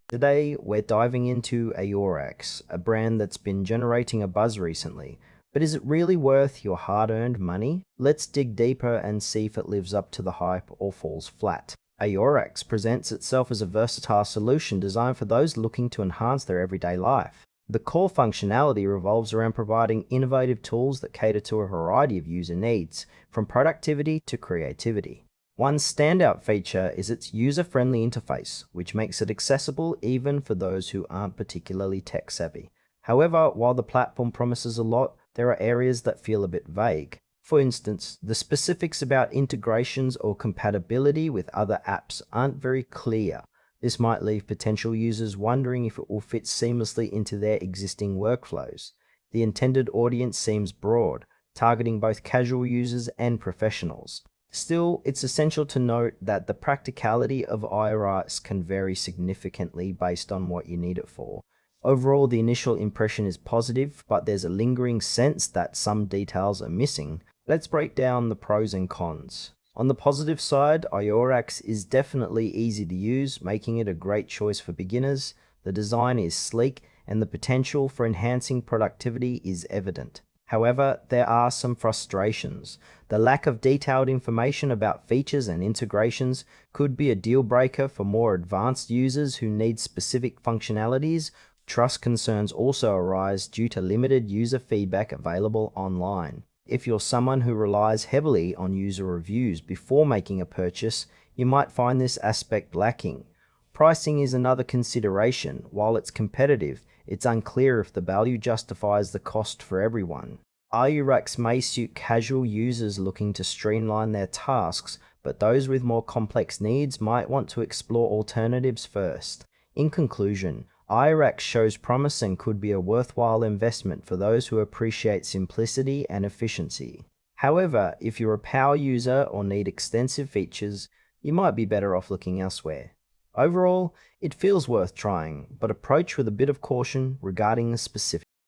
Today, we're diving into Aiorrax, a brand that's been generating a buzz recently. But is it really worth your hard-earned money? Let's dig deeper and see if it lives up to the hype or falls flat. Aiorrax presents itself as a versatile solution designed for those looking to enhance their everyday life. The core functionality revolves around providing innovative tools that cater to a variety of user needs, from productivity to creativity. One standout feature is its user-friendly interface, which makes it accessible even for those who aren't particularly tech-savvy. However, while the platform promises a lot, there are areas that feel a bit vague. For instance, the specifics about integrations or compatibility with other apps aren't very clear. This might leave potential users wondering if it will fit seamlessly into their existing workflows. The intended audience seems broad, targeting both casual users and professionals. Still, it's essential to note that the practicality of Aiorrax can vary significantly based on what you need it for. Overall, the initial impression is positive, but there's a lingering sense that some details are missing. Let's break down the pros and cons. On the positive side, Aiorrax is definitely easy to use, making it a great choice for beginners. The design is sleek, and the potential for enhancing productivity is evident. However, there are some frustrations. The lack of detailed information about features and integrations could be a deal breaker for more advanced users who need specific functionalities. Trust concerns also arise due to limited user feedback available online. If you're someone who relies heavily on user reviews before making a purchase, you might find this aspect lacking. Pricing is another consideration. While it's competitive, it's unclear if the value justifies the cost for everyone. Aiorrax may suit casual users looking to streamline their tasks, but those with more complex needs might want to explore alternatives first. In conclusion, Aiorrax shows promise and could be a worthwhile investment for those who appreciate simplicity and efficiency. However, if you're a power user or need extensive features, you might be better off looking elsewhere. Overall, it feels worth trying, but approach with a bit of caution regarding the specifics.